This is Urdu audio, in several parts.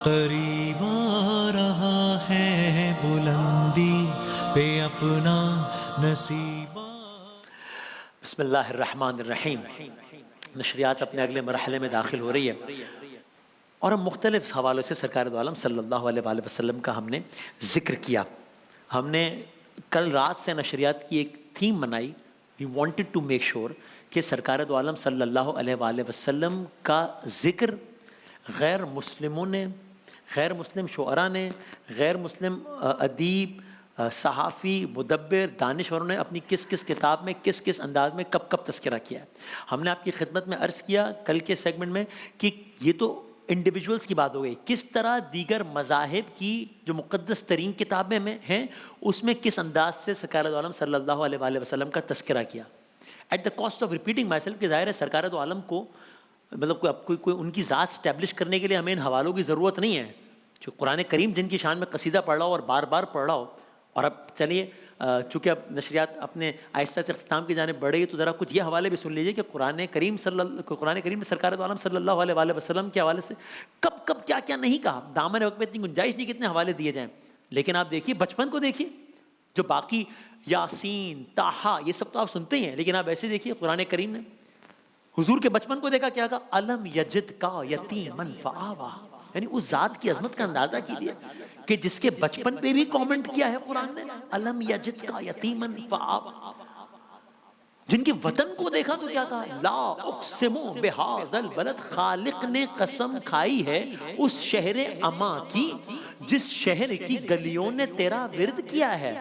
قریب آ رہا ہے بلندی پہ اپنا نصیب۔ بسم اللہ الرحمن الرحیم۔ نشریات اپنے اگلے مرحلے میں داخل ہو رہی ہے اور ہم مختلف حوالوں سے سرکار دو عالم صلی اللہ علیہ وآلہ وسلم کا ہم نے ذکر کیا۔ ہم نے کل رات سے نشریات کی ایک تھیم بنائی، we wanted to make sure کہ سرکار دو عالم صلی اللہ علیہ وآلہ وسلم کا ذکر غیر مسلموں نے، غیر مسلم شعراء نے، غیر مسلم ادیب، صحافی، مدبر، دانشوروں نے اپنی کس کس کتاب میں کس کس انداز میں کب کب تذکرہ کیا ہے۔ ہم نے آپ کی خدمت میں عرض کیا کل کے سیگمنٹ میں کہ یہ تو انڈیویجولز کی بات ہو گئی، کس طرح دیگر مذاہب کی جو مقدس ترین کتابیں میں ہیں اس میں کس انداز سے سرکار دو عالم صلی اللہ علیہ وآلہ وسلم کا تذکرہ کیا۔ At the cost of repeating myself کہ ظاہر ہے سرکار دو عالم کو مطلب کوئی ان کی ذات اسٹیبلش کرنے کے لیے ہمیں ان حوالوں کی ضرورت نہیں ہے۔ جو قرآن کریم جن کی شان میں قصیدہ پڑھ رہا ہو اور بار بار پڑھ رہا ہو، اور اب چلیے چونکہ اب نشریات اپنے آہستہ سے اختتام کی جانب بڑھے گی تو ذرا کچھ یہ حوالے بھی سن لیجیے کہ قرآن کریم میں سرکار دو عالم صلی اللہ علیہ وآلہ وسلم کے حوالے سے کب کب کیا کیا نہیں کہا۔ دامن وقت میں اتنی گنجائش نہیں کتنے حوالے دیے جائیں، لیکن آپ دیکھیے بچپن کو دیکھیے، جو باقی یاسین، طٰہٰ یہ سب تو آپ سنتے ہی ہیں، لیکن آپ ایسے دیکھیے قرآن کریم نے حضور کے بچپن کو دیکھا، کیا کہا؟ الم یجد کا یتیمن فآویٰ، یعنی اس ذات کی عظمت کا اندازہ کیجیے کہ جس کے بچپن پہ بھی کامنٹ کیا ہے قرآن نے، الم یجد کا یتیمن فآویٰ۔ جن کے وطن کو دیکھا تو کیا کہا؟ لا اقسم بہذا البلد، خالق نے قسم کھائی ہے اس شہر اما کی جس شہر کی گلیوں نے تیرا ورد کیا ہے۔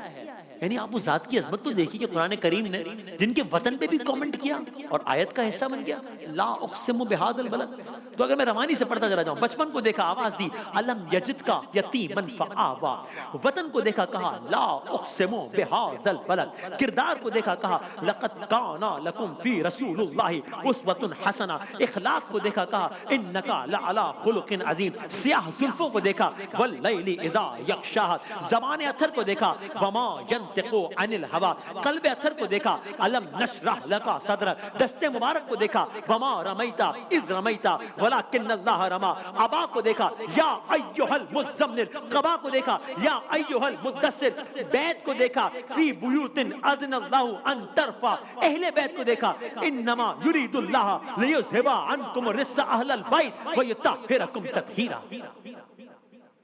یعنی آپ اس ذات کی عظمت تو دیکھیے کہ قرآن کریم نے جن کے وطن پہ بھی کامنٹ کیا اور آیت کا حصہ بن گیا، لا اقسم بہذا البلد۔ تو اگر میں روانی سے پڑھتا چلا جاؤں، بچپن کو دیکھا آواز دی الم یجد کا یتیمن فآویٰ، وطن کو دیکھا کہا لا اقسم بہذا البلد، کردار کو دیکھا کہا لقد کان لکم فی رسول اللہ اسوۃ حسنہ، اخلاق کو دیکھا کہا انک لعلی خلق عظیم، سیاہ زلفوں کو دیکھا واللیل اذا یغشاہ، زبان اتھر کو دیکھا وما ینطق عن الہوی، قلب اتھر کو دیکھا الم نشرح لک صدرک، دست مبارک کو دیکھا وما رمیت اذ رمیت ولکن اللہ رمی، ابا کو دیکھا یا ایھا المزمل، قبا کو دیکھا یا ایھا المدثر، بیت کو دیکھا فی بیوت اذن اللہ ان ترفع، اہل بیت کو دیکھا انما یرید اللہ لیذھب عنکم الرجس اہل البیت ویطہرکم تطہیرا۔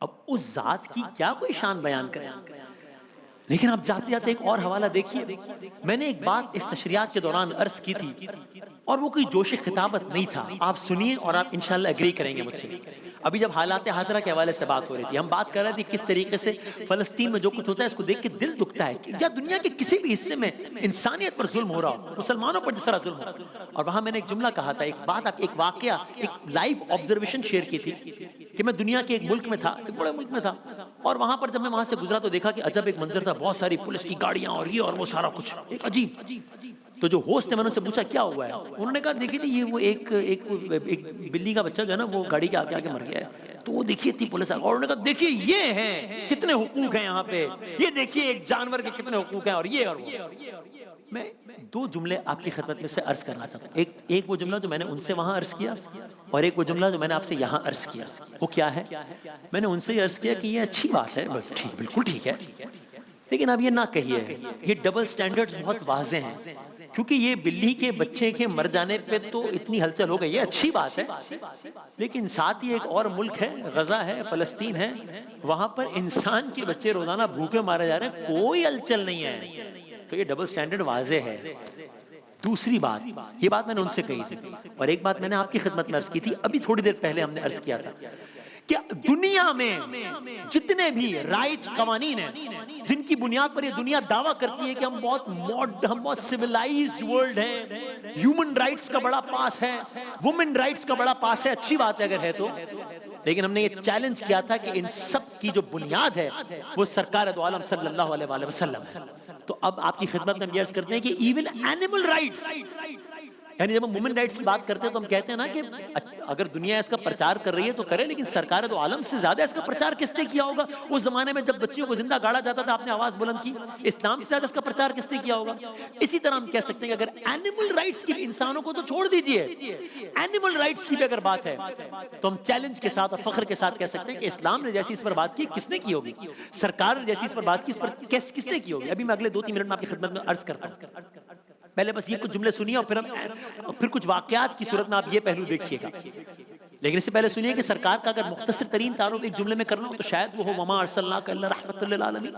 اب اس ذات کی کیا کوئی شان بیان کریں، لیکن آپ جاتے جاتے ایک اور حوالہ دیکھیے۔ میں نے ایک بات اس نشریات کے دوران عرض کی تھی اور وہ کوئی جوش خطابت نہیں تھا، آپ سنیے اور آپ انشاءاللہ ایگری کریں گے مجھ سے۔ ابھی جب حالات حاضرہ کے حوالے سے بات ہو رہی تھی، ہم بات کر رہے تھے کس طریقے سے فلسطین میں جو کچھ ہوتا ہے اس کو دیکھ کے دل دکھتا ہے کہ یا دنیا کے کسی بھی حصے میں انسانیت پر ظلم ہو رہا ہو، مسلمانوں پر جس طرح ظلم ہو۔ اور وہاں میں نے ایک جملہ کہا تھا، ایک بات، ایک واقعہ، ایک لائیو آبزرویشن شیئر کی تھی کہ میں دنیا کے ایک ملک میں تھا، ایک بڑے ملک میں تھا، اور وہاں پر جب میں وہاں سے گزرا تو دیکھا کہ عجب ایک منظر تھا، بہت ساری پولیس کی گاڑیاں اور یہ اور وہ سارا کچھ، ایک عجیب۔ تو جو ہوسٹ ہے میں نے ان سے پوچھا کیا ہوا ہے، انہوں نے کہا دیکھیے یہ وہ ایک بلی کا بچہ جو ہے نا وہ گاڑی کے آگے مر گیا ہے، تو وہ دیکھیے اتنی پولیس آ گئی، اور انہوں نے کہا دیکھیے یہ ہیں کتنے حقوق ہیں یہاں پہ، یہ دیکھیے ایک جانور کے کتنے حقوق ہیں اور یہ اور وہ۔ میں دو جملے آپ کی خدمت میں سے عرض کرنا چاہتا ہوں، ایک وہ جملہ جو میں نے ان سے وہاں عرض کیا اور ایک وہ جملہ جو میں نے آپ سے یہاں عرض کیا۔ وہ کیا ہے؟ میں نے ان سے یہ عرض کیا کہ یہ اچھی بات ہے، بالکل ٹھیک ہے، لیکن اب یہ نہ کہیے، یہ ڈبل سٹینڈرڈز بہت واضح ہیں، کیونکہ یہ بلی کے بچے کے مر جانے پہ تو اتنی ہلچل ہو گئی، یہ اچھی بات ہے، لیکن ساتھ ہی ایک اور ملک ہے، غزہ ہے، فلسطین ہے، وہاں پر انسان کے بچے روزانہ بھوکے مارے جا رہے ہیں، کوئی ہلچل نہیں ہے، تو یہ ڈبل سٹینڈرڈ واضح ہے۔ دوسری بات، یہ بات میں نے ان سے کہی تھی، اور ایک بات میں نے آپ کی خدمت میں عرض کی تھی، ابھی تھوڑی دیر پہلے ہم نے عرض کیا تھا کہ دنیا میں جتنے بھی رائٹس قوانین ہیں جن کی بنیاد پر یہ دنیا دعویٰ کرتی ہے کہ ہم بہت سیولائزڈ ورلڈ ہیں، ہیومن رائٹس کا بڑا پاس ہے، وومن رائٹس کا بڑا پاس ہے، اچھی بات ہے اگر ہے تو، لیکن ہم نے یہ چیلنج کیا تھا کہ ان سب کی جو بنیاد ہے وہ سرکار دو عالم صلی اللہ علیہ وآلہ وسلم ہے۔ تو اب آپ کی خدمت میں ہم یہ عرض کرتے ہیں کہ ایون اینیمل رائٹس یعنی جب ہم وومن رائٹس کی بات کرتے ہیں تو ہم کہتے ہیں نا کہ اگر دنیا اس کا پرچار کر رہی ہے تو کرے، لیکن سرکار دو عالم سے زیادہ اس کا پرچار کس نے کیا ہوگا؟ اس زمانے میں جب بچیوں کو زندہ گاڑا جاتا تھا آپ نے آواز بلند کی، اسلام سے زیادہ اس کا پرچار کس نے کیا ہوگا؟ اسی طرح ہم کہہ سکتے ہیں کہ اگر اینیمل رائٹس کی، انسانوں کو تو چھوڑ دیجئے، اینیمل رائٹس کی بھی اگر بات ہے تو ہم چیلنج کے ساتھ اور فخر کے ساتھ کہہ سکتے ہیں کہ اسلام نے جیسی اس پر بات کی کس نے کی ہوگی؟ سرکار نے جیسی اس پر بات کی اس پر کس نے کی ہوگی؟ ابھی میں اگلے 2-3 منٹ میں آپ کی خدمت میں عرض کرتا ہوں، پہلے بس یہ کچھ جملے سنیے اور پھر کچھ واقعات کی صورت میں آپ یہ پہلو دیکھیے گا۔ لیکن اس سے پہلے سنیے کہ سرکار کا اگر مختصر ترین تعارف ایک جملے میں کرنا ہو تو شاید وہ ہو وما ارسلناک الا رحمۃ للعالمین۔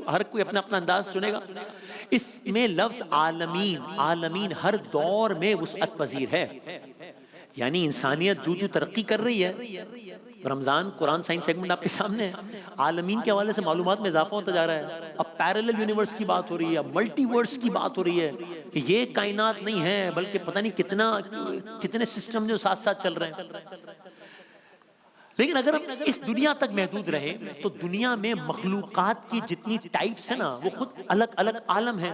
ہر کوئی اپنا اپنا انداز چنے گا۔ اس میں لفظ عالمین ہر دور میں وسعت پذیر ہے، یعنی انسانیت جو ترقی کر رہی ہے، رمضان قرآن سائنس سیگمنٹ آپ کے سامنے ہے، عالمین کے حوالے سے معلومات میں اضافہ ہوتا جا رہا ہے۔ اب پیرلل یونیورس کی بات ہو رہی ہے، ملٹی ورس کی بات ہو رہی ہے کہ یہ کائنات نہیں ہے بلکہ پتہ نہیں کتنے سسٹم جو ساتھ ساتھ چل رہے ہیں۔ لیکن اگر ہم اس دنیا تک محدود رہیں تو دنیا میں مخلوقات کی جتنی ٹائپس ہیں نا وہ خود الگ الگ عالم ہیں۔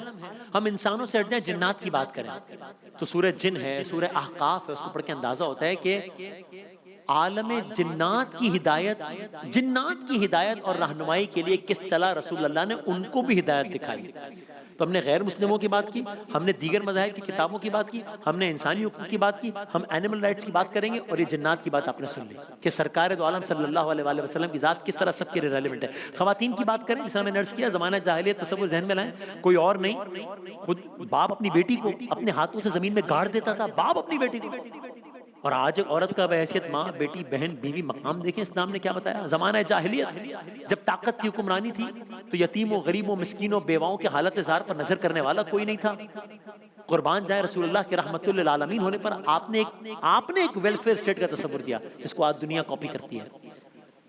ہم انسانوں سے ہٹ جائیں، جنات کی بات کریں تو سورہ جن ہے، سورہ احقاف ہے، اس کو پڑھ کے اندازہ ہوتا ہے کہ عالم جنات کی ہدایت اور رہنمائی کے لیے کس طرح رسول اللہ نے ان کو بھی ہدایت دکھائی۔ تو ہم نے غیر مسلموں کی بات کی، ہم نے دیگر مذاہب کی کتابوں کی بات کی، ہم نے انسانی حقوق کی بات کی، ہم اینیمل رائٹس کی بات کریں گے، اور یہ جنات کی بات آپ نے سن لی کہ سرکار دو عالم صلی اللہ علیہ وآلہ وسلم کی ذات کس طرح سب کے لیے ریلیونٹ ہے۔ خواتین کی بات کریں، جس طرح میں نے عرض کیا، زمانہ جاہلیت تصور ذہن میں لائیں، کوئی اور نہیں، خود باپ اپنی بیٹی کو اپنے ہاتھوں سے زمین میں گاڑ دیتا تھا، باپ اپنی بیٹی کو۔ اور آج ایک عورت کا بحیثیت ماں، بیٹی، بہن، بیوی مقام دیکھیں اسلام نے کیا بتایا۔ زمانہ جاہلیت جب طاقت کی حکمرانی تھی تو یتیموں، غریبوں، مسکینوں، بیواؤں کے حالت زار پر نظر کرنے والا کوئی نہیں تھا۔ قربان جائے رسول اللہ کے رحمت للعالمین ہونے پر آپ نے ایک ویلفیئر اسٹیٹ کا تصور دیا جس کو آج دنیا کاپی کرتی ہے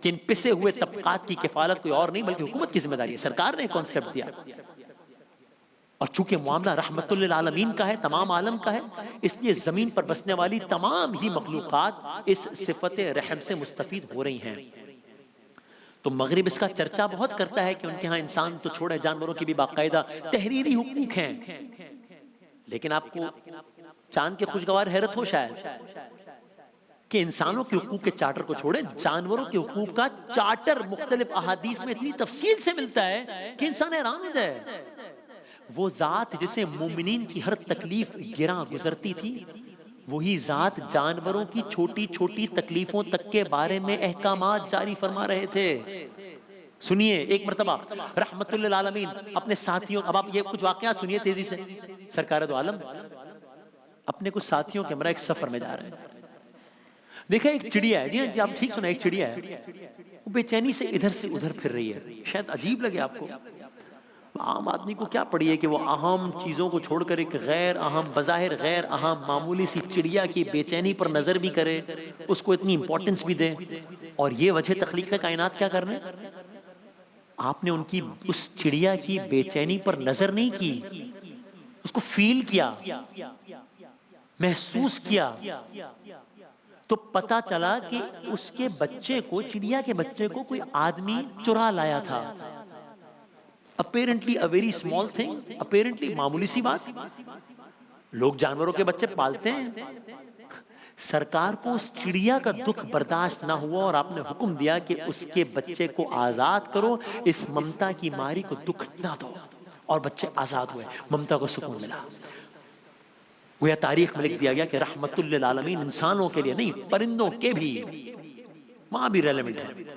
کہ ان پسے ہوئے طبقات کی کفالت کوئی اور نہیں بلکہ حکومت کی ذمہ داری ہے۔ سرکار نے ایک کانسیپٹ دیا، اور چونکہ معاملہ رحمت للعالمین کا ہے، تمام عالم کا ہے، اس لیے زمین پر بسنے والی تمام ہی مخلوقات اس صفت رحم سے مستفید ہو رہی ہیں۔ تو مغرب اس کا چرچا بہت کرتا ہے کہ ان کے ہاں انسان تو چھوڑے، جانوروں کی بھی باقاعدہ تحریری حقوق ہیں، لیکن آپ کو چاند کے خوشگوار حیرت ہو شاید کہ انسانوں کے حقوق کے چارٹر کو چھوڑے، جانوروں کے حقوق کا چارٹر مختلف احادیث میں اتنی تفصیل سے ملتا ہے کہ انسان حیران ہو جائے۔ وہ ذات جسے مومنین کی ہر تکلیف گراں گزرتی تھی، وہی ذات جانوروں کی چھوٹی چھوٹی تکلیفوں تک کے بارے میں احکامات جاری فرما رہے تھے۔ سنیے ایک مرتبہ رحمت للعالمین اپنے ساتھیوں، اب آپ یہ کچھ واقعات سنیے تیزی سے۔ سرکار دو عالم اپنے کچھ ساتھیوں کے ہمراہ ایک سفر میں جا رہے ہیں۔ دیکھا ایک چڑیا ہے، جی آپ ٹھیک سنا، ایک چڑیا ہے، وہ بے چینی سے ادھر سے ادھر پھر رہی ہے۔ شاید عجیب لگے آپ کو، عام آدمی کو کیا پڑی ہے کہ وہ اہم چیزوں کو چھوڑ کر ایک غیر اہم، بظاہر غیر اہم معمولی سی چڑیا کی بے چینی پر نظر بھی کرے، اس کو اتنی امپورٹنس بھی دے۔ اور یہ وجہ تخلیق کائنات کیا کرنے؟ آپ نے ان کی اس چڑیا کی بے چینی پر نظر نہیں کی، اس کو فیل کیا، محسوس کیا، تو پتا چلا کہ اس کے بچے کو، چڑیا کے بچے کو کوئی آدمی چرا لایا تھا۔ apparently a very small thing, apparently معمولی سی بات، لوگ جانوروں کے بچے پالتے ہیں۔ سرکار کو اس چڑیا کا دکھ برداشت نہ ہوا اور آپ نے حکم دیا کہ اس کے بچے کو آزاد کرو، اس ممتا کی ماری کو دکھ نہ دو، اور بچے آزاد ہوئے، ممتا کو سکون ملا۔ گویا تاریخ میں لکھ دیا گیا کہ رحمت للعالمین انسانوں کے لیے نہیں، پرندوں کے بھی وہاں بھی ریلیونٹ ہے۔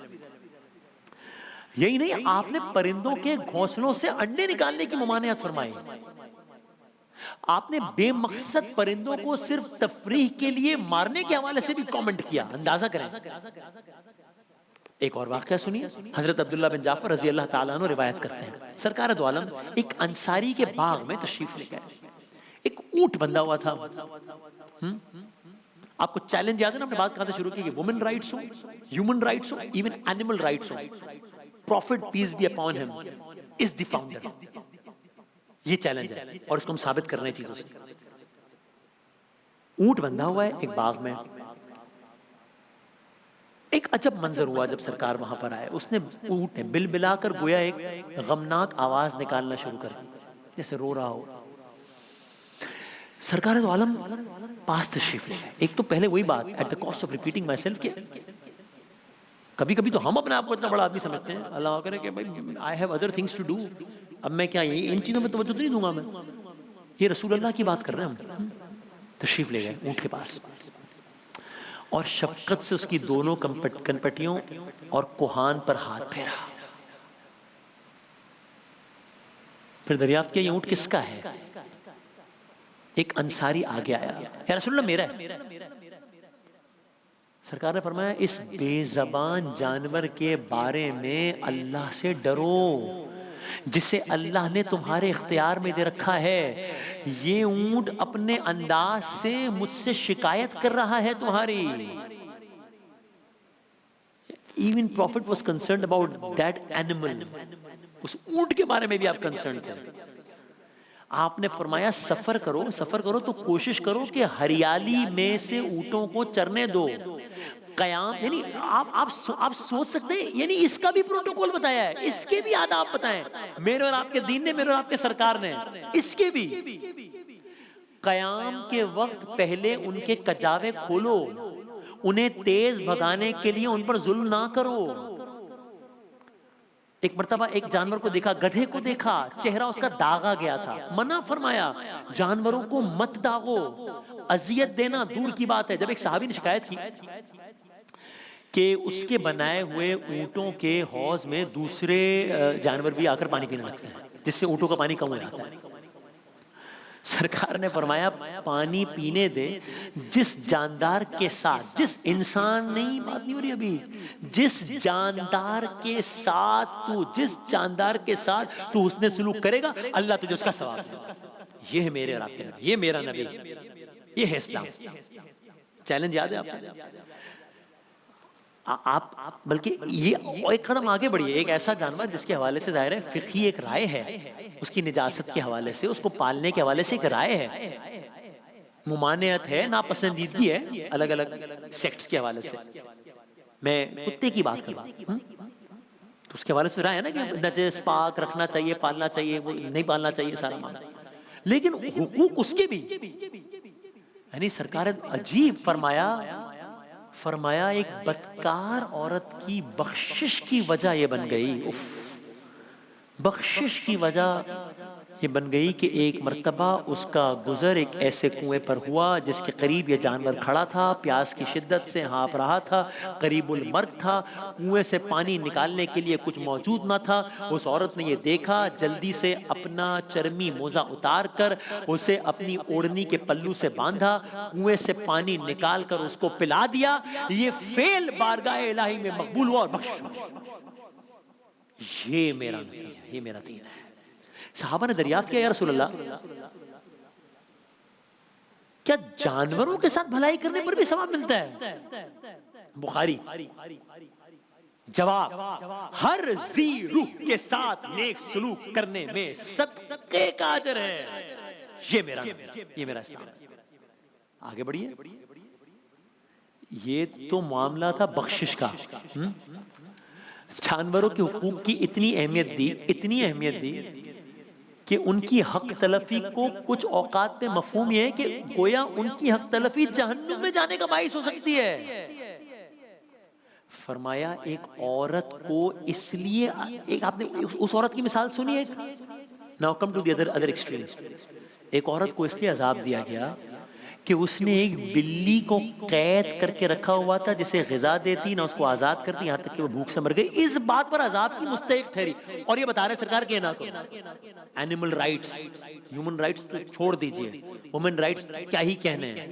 یہی نہیں، آپ نے پرندوں کے گھونسلوں سے انڈے نکالنے کی ممانعت فرمائی۔ آپ نے بے مقصد پرندوں کو صرف تفریح کے لیے مارنے کے حوالے سے بھی کامنٹ کیا، اندازہ کریں۔ ایک اور واقعہ سنیے، حضرت عبداللہ بن جعفر رضی اللہ تعالیٰ عنہ روایت کرتے ہیں، سرکار دو عالم ایک انصاری کے باغ میں تشریف لے گئے، ایک اونٹ بندھا ہوا تھا۔ آپ کو چیلنج یاد ہے نا، ہم نے بات کہاں سے شروع کی کہ وومن رائٹس ہو، ہیومن رائٹس ہو، ایون اینیمل رائٹس ہو، Prophet peace be upon him is the founder۔ یہ چیلنج ہے اور اس کو ہم ثابت کر رہے ہیں چیزوں سے۔ اونٹ بندھا ہوا ہے ایک باغ میں، ایک عجب منظر ہوا جب سرکار وہاں پر آئے۔ اس نے، اونٹ نے بل بلا کر گویا ایک غمناک آواز نکالنا شروع کر دی، جیسے رو رہا ہو۔ سرکار دو عالم پاس تشریف لے گئے. ایک تو پہلے وہی بات at the cost of repeating myself کہ کبھی کبھی تو ہم اپنے آپ کو اتنا بڑا آدمی سمجھتے ہیں, اللہ کرے کہ بھائی I have other things to do, اب میں کیا ان چیزوں میں توجہ تو نہیں دوں گا میں. یہ رسول اللہ کی بات کر رہے ہیں ہم. تشریف لے گئے اونٹ کے پاس اور شفقت سے اس کی دونوں کنپٹیوں اور کوہان پر ہاتھ پھیرا. پھر دریافت کیا یہ اونٹ کس کا ہے؟ ایک انصاری آگے آیا, یا رسول اللہ میرا ہے. سرکار نے فرمایا اس بے زبان جانور کے بارے میں اللہ سے ڈرو جسے اللہ نے تمہارے اختیار میں دے رکھا ہے. یہ اونٹ اپنے انداز سے مجھ سے شکایت کر رہا ہے تمہاری. Even Prophet was concerned about that animal. اس اونٹ کے بارے میں بھی آپ کنسرن تھے. آپ نے فرمایا سفر کرو تو کوشش کرو کہ ہریالی میں سے اونٹوں کو چرنے دو. قیام یعنی آپ سوچ سکتے ہیں, یعنی اس کا بھی پروٹوکول بتایا ہے, اس کے بھی آداب بتائیں میرے اور آپ کے دین نے, میرے اور آپ کے سرکار نے, اس کے بھی. قیام کے وقت پہلے ان کے کجاوے کھولو, انہیں تیز بھگانے کے لیے ان پر ظلم نہ کرو. ایک مرتبہ ایک جانور کو دیکھا, گدھے کو دیکھا, چہرہ اس کا داغا گیا تھا. منع فرمایا جانوروں کو مت داغو, اذیت دینا دور کی بات ہے. جب ایک صحابی نے شکایت کی کہ اس کے بنائے ہوئے اونٹوں کے حوض میں دوسرے جانور بھی آ کر پانی پینے لگتے ہیں جس سے اونٹوں کا پانی کم ہو جاتا ہے. سرکار نے فرمایا پانی پینے دے جس جاندار کے ساتھ, جس انسان نہیں, بات نہیں ہو رہی ابھی, جس جاندار کے ساتھ تو حسن سلوک کرے گا اللہ تجھے اس کا ثواب دے گا. یہ ہے میرے اور آپ کے نبی, یہ میرا نبی, یہ ہے اسلام. چیلنج یاد ہے آپ بلکہ یہ ایک قدم آگے بڑھیے. ایک ایسا جانور جس کے حوالے سے ظاہر ہے فقہی ایک رائے ہے, اس کی نجاست کے حوالے سے, اس کو پالنے کے حوالے سے ایک رائے ہے, ممانعت ہے, ناپسندیدگی ہے الگ الگ سیکٹس کے حوالے سے. میں کتے کی بات کر رہا ہوں تو اس کے حوالے سے رائے ہے نا کہ نجس پاک رکھنا چاہیے, پالنا چاہیے, وہ نہیں پالنا چاہیے, سارا معاملہ. لیکن حقوق اس کے بھی, یعنی سرکار عجیب فرمایا ایک بدکار عورت کی بخشش کی وجہ یہ بن گئی, بخشش کی وجہ یہ بن گئی کہ ایک مرتبہ اس کا گزر ایک ایسے کنویں پر ہوا جس کے قریب یہ جانور کھڑا تھا, پیاس کی شدت سے ہانپ رہا تھا, قریب المرگ تھا, کنویں سے پانی نکالنے کے لیے کچھ موجود نہ تھا. اس عورت نے یہ دیکھا, جلدی سے اپنا چرمی موزہ اتار کر اسے اپنی اوڑھنی کے پلو سے باندھا, کنویں سے پانی نکال کر اس کو پلا دیا. یہ فعل بارگاہ الہی میں مقبول ہوا اور بخشش ہوا. یہ میرا نبی ہے, یہ میرا دین ہے. صحابہ نے دریافت کیا, یا رسول اللہ کیا جانوروں کے ساتھ بھلائی کرنے پر بھی ثواب ملتا ہے؟ بخاری جواب, ہر ذی روح کے ساتھ نیک سلوک کرنے میں صدقے کا اجر ہے. یہ میرا نبی, یہ میرا اسلام. آگے بڑھیے. یہ تو معاملہ تھا بخشش کا. جانوروں کے حقوق کی اتنی اہمیت دی کہ ان کی حق تلفی کو کچھ اوقات میں مفہوم یہ ہے کہ گویا ان کی حق تلفی جہنم میں جانے کا باعث ہو سکتی ہے. فرمایا ایک عورت کو اس لیے, ایک آپ نے اس عورت کی مثال سنی ہے, now come to the other extreme. ایک عورت کو اس لیے عذاب دیا گیا کہ اس نے ایک بلی کو قید کر کے رکھا ہوا تھا جسے غذا دیتی نہ اس کو آزاد کرتی, یہاں تک کہ وہ بھوک سے مر گئی. اس بات پر عذاب کی مستحق ٹھہری, اور یہ بتا رہے سرکار کہ نہ کرو. اینیمل رائٹس, ہیومن رائٹس تو چھوڑ دیجئے, وومن رائٹس کیا ہی کہنے ہیں.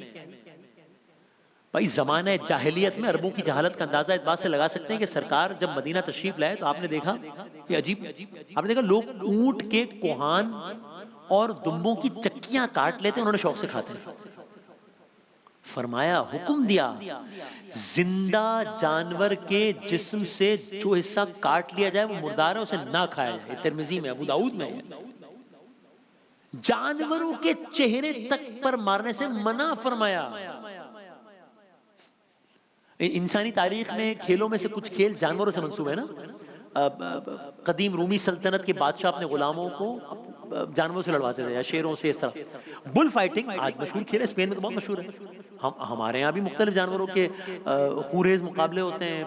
بھائی زمانہ جاہلیت میں عربوں کی جہالت کا اندازہ اس بات سے لگا سکتے ہیں کہ سرکار جب مدینہ تشریف لائے تو آپ نے دیکھا یہ عجیب, آپ نے دیکھا لوگ اونٹ کے کوہان اور دمبوں کی چکیاں کاٹ لیتے, انہوں نے شوق سے کھاتے ہیں. فرمایا, حکم دیا زندہ جانور کے جسم سے جو حصہ کاٹ لیا جائے وہ مردار ہے, اسے نہ کھایا جائے. ترمذی میں, ابو داؤد میں. جانوروں کے چہرے تک پر مارنے سے منع فرمایا. انسانی تاریخ میں کھیلوں میں سے کچھ کھیل جانوروں سے منسوب ہے نا. قدیم رومی سلطنت کے بادشاہ اپنے غلاموں کو جانوروں سے لڑواتے تھے یا شیروں سے اس طرح. بل فائٹنگ آج مشہور کھیل ہے، اسپین میں تو بہت مشہور ہے. ہمارے یہاں بھی مختلف جانوروں کے خوریز مقابلے ہوتے ہیں،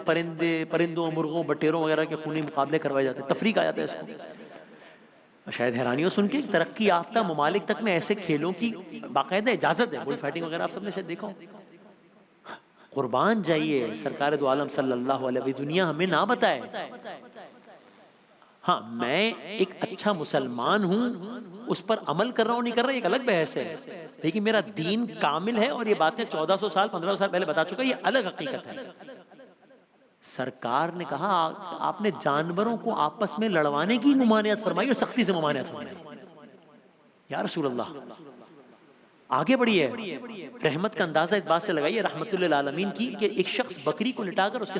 پرندوں، مرغوں، بٹیروں وغیرہ کے خونی مقابلے کروائے جاتے ہیں، تفریق آ جاتا ہے اس کو. شاید حیرانی ہو سن کے ترقی یافتہ ممالک تک میں ایسے کھیلوں کی باقاعدہ اجازت ہے. بل فائٹنگ وغیرہ آپ سب نے شاید دیکھا ہو. قربان جائیے سرکار دو عالم صلی اللہ علیہ وسلم، دنیا ہمیں نہ بتائے. ہاں میں ایک اچھا مسلمان ہوں، اس پر عمل کر رہا ہوں نہیں کر رہا ایک الگ بحث ہے، لیکن میرا دین کامل ہے اور یہ باتیں 1400 سال 1500 سال پہلے بتا چکا، یہ الگ حقیقت ہے. سرکار نے کہا آپ نے جانوروں کو آپس میں لڑوانے کی ممانعت فرمائی اور سختی سے ممانعت فرمائی. یا رسول اللہ آگے بڑھی ہے. رحمت کا اندازہ اس بات سے لگائیے رحمت للعالمین کی کہ ایک شخص بکری کو لٹا کر اس کے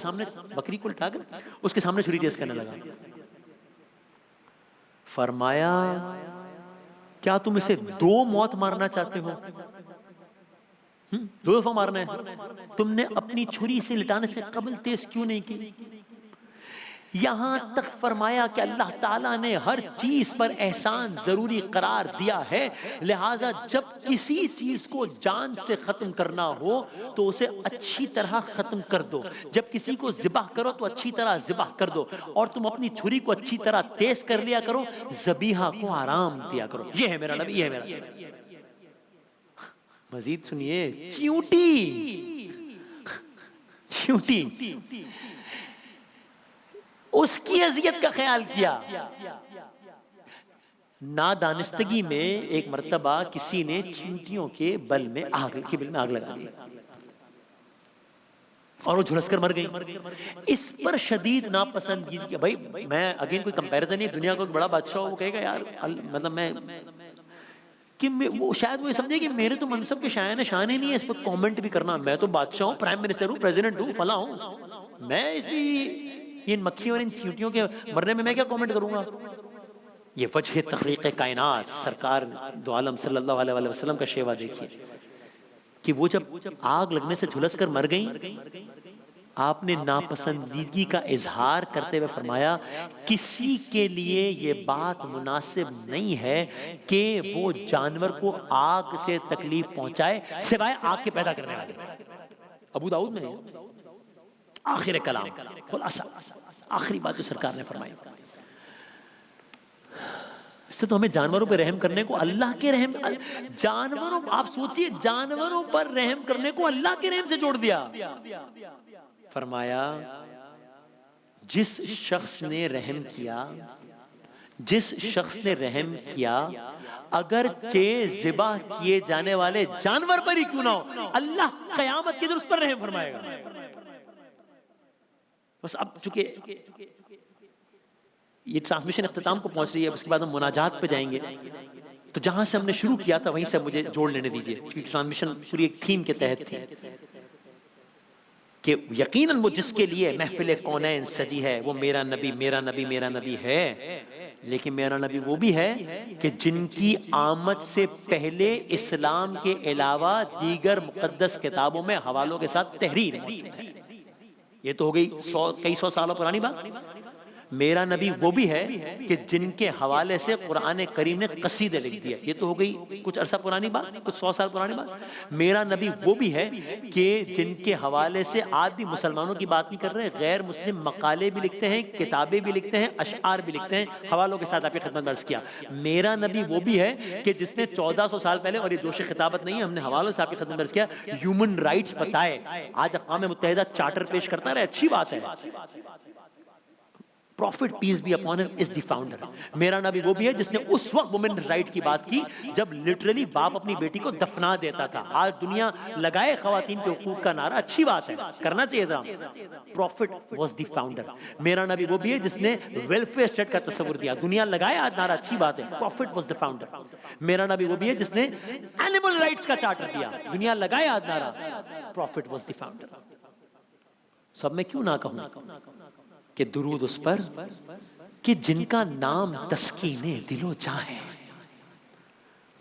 سامنے چھری تیز کرنے لگا. فرمایا کیا تم اسے 2 موت مارنا چاہتے ہو؟ 2 دفعہ مارنا ہے. تم نے اپنی چھری سے لٹانے سے قبل تیز کیوں نہیں کی؟ یہاں تک فرمایا کہ اللہ تعالیٰ نے ہر چیز پر احسان ضروری قرار دیا ہے، لہٰذا جب کسی چیز کو جان سے ختم کرنا ہو تو اسے اچھی طرح ختم کر دو. جب کسی کو ذبح کرو تو اچھی طرح ذبح کر دو، اور تم اپنی چھری کو اچھی طرح تیز کر لیا کرو، ذبیحہ کو آرام دیا کرو. یہ ہے میرا نبی، یہ ہے میرا نبی. مزید سنیے. چیونٹی اس کی اذیت کا خیال کیا. نادانستگی میں ایک مرتبہ کسی نے چیونٹیوں کے بل میں آگ لگا دی اور وہ جھلس کر مر گئی. اس پر شدید ناپسندگی. بھائی میں اگین کوئی کمپیریزن نہیں، دنیا کا ایک بڑا بادشاہ وہ کہے گا یار مطلب میں کہ وہ شاید وہ سمجھے کہ میرے تو منصب کے شان ہی نہیں ہے اس پر کامنٹ بھی کرنا. میں تو بادشاہ ہوں، پرائم منسٹر ہوں، پریزیڈنٹ ہوں، فلاں ہوں، میں اس بھی ان مکھیوں اور ان چیونٹیوں کے مرنے میں کیا کامنٹ کروں گا. یہ وجہ تخلیق کائنات سرکار دو عالم صلی اللہ علیہ وسلم کا شیوا دیکھیے کہ وہ جب آگ لگنے سے جھلس کر مر گئیں، آپ نے ناپسندیدگی کا اظہار کرتے ہوئے فرمایا کسی کے لیے یہ بات مناسب نہیں ہے کہ وہ جانور کو آگ سے تکلیف پہنچائے سوائے آگ کے پیدا کرنے والے. ابو داؤد میں آخر کلام خلاصہ آخری بات جو سرکار نے فرمائی. اس سے تو ہمیں جانوروں پہ رحم کرنے کو اللہ کے رحم، جانوروں آپ سوچئے جانوروں پر رحم کرنے کو اللہ کے رحم سے جوڑ دیا. فرمایا جس شخص نے رحم کیا اگرچہ ذبح کیے جانے والے جانور پر ہی کیوں نہ ہو، اللہ قیامت کے دن اس پر رحم فرمائے گا. بس اب چونکہ یہ ٹرانسمیشن اختتام کو پہنچ رہی ہے، اس کے بعد ہم مناجات پہ جائیں گے، تو جہاں سے ہم نے شروع کیا تھا وہیں سے مجھے جوڑ لینے دیجئے کیونکہ ٹرانسمیشن پوری ایک تھیم کے تحت تھی کہ یقیناً وہ جس کے لیے محفل کونین سجی ہے وہ میرا نبی ہے، لیکن میرا نبی وہ بھی ہے کہ جن کی آمد سے پہلے اسلام کے علاوہ دیگر مقدس کتابوں میں حوالوں کے ساتھ تحریر موجود ہے. یہ تو ہو گئی کئی سو سالوں پرانی بات. میرا نبی وہ بھی ہے کہ جن کے حوالے سے قرآن کریم نے قصیدے لکھ دیے. یہ تو ہو گئی کچھ عرصہ پرانی بات، کچھ 100 سال پرانی بات. میرا نبی وہ بھی ہے کہ جن کے حوالے سے آج بھی مسلمانوں کی بات نہیں کر رہے، غیر مسلم مقالے بھی لکھتے ہیں، کتابیں بھی لکھتے ہیں، اشعار بھی لکھتے ہیں. حوالوں کے ساتھ آپ کی خدمت میں عرض کیا. میرا نبی وہ بھی ہے کہ جس نے 1400 سال پہلے، اور یہ دوش خطابت نہیں ہے، ہم نے حوالوں سے آپ کی خدمت میں عرض کیا، ہیومن رائٹس بتائے. آج اقوام متحدہ چارٹر پیش کرتا رہے، اچھی بات ہے. Prophet peace be upon him is the founder. میرا نبی وہ بھی ہے جس نے اس وقت وومن رائٹ کی بات کی جب لٹرلی باپ اپنی بیٹی کو دفنا دیتا تھا. آج دنیا لگائے خواتین کے حقوق کا نعرہ، اچھی بات ہے، کرنا چاہیے تھا. Prophet was the founder. میرا نبی وہ بھی ہے جس نے ویلفیئر اسٹیٹ کا تصور دیا. دنیا لگائے آج نعرہ، اچھی بات ہے. Prophet was the founder. میرا نبی وہ بھی ہے جس نے اینیمل رائٹس کا چارٹر دیا. دنیا لگائے آج نعرہ. Prophet was the founder. سب میں کیوں نہ کہوں کہ درود اس پر کہ جن کا نام تسکین دل و جاں ہے،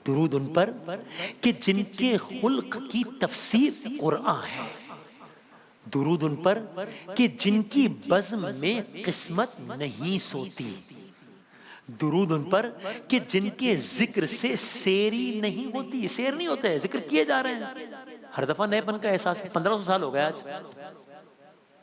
درود ان پر کہ جن کے خلق کی تفسیر قرآن ہے، درود ان پر کہ جن کی بزم میں قسمت نہیں سوتی، درود ان پر کہ جن کے ذکر سے سیری نہیں ہوتی، سیر نہیں ہوتے ہیں، ذکر کیے جا رہے ہیں، ہر دفعہ نئے پن کا احساس، 1500 سال ہو گیا آج۔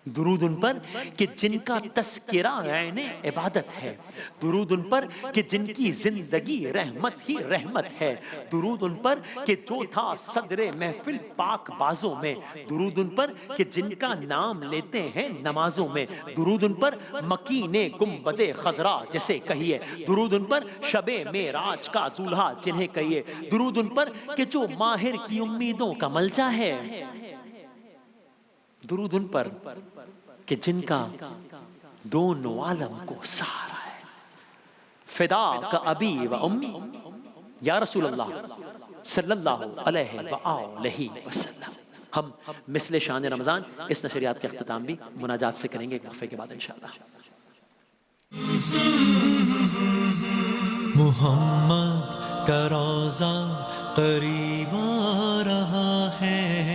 درود ان پر کہ جن کا تذکرہ عین عبادت ہے، درود ان پر کہ جن کی زندگی رحمت ہی رحمت ہے، درود ان پر کہ جو تھا صدر محفل پاک بازوں میں، درود ان پر کہ جن کا نام لیتے ہیں نمازوں میں، درود ان پر مکین گنبد خضرا جسے کہیے، درود ان پر شب معراج کا دولہا جنہیں کہیے، درود ان پر کہ جو ماہر کی امیدوں کا ملجا ہے، درود ان پر کہ جن کا دونوں عالم کو سہارا ہے۔ فدا کا ابی و امی یا رسول اللہ صلی اللہ علیہ وآلہ وسلم۔ ہم مثل شان رمضان اس نشریات کے اختتام بھی مناجات سے کریں گے ایک وقفے کے بعد انشاءاللہ۔ محمد کا روضہ قریب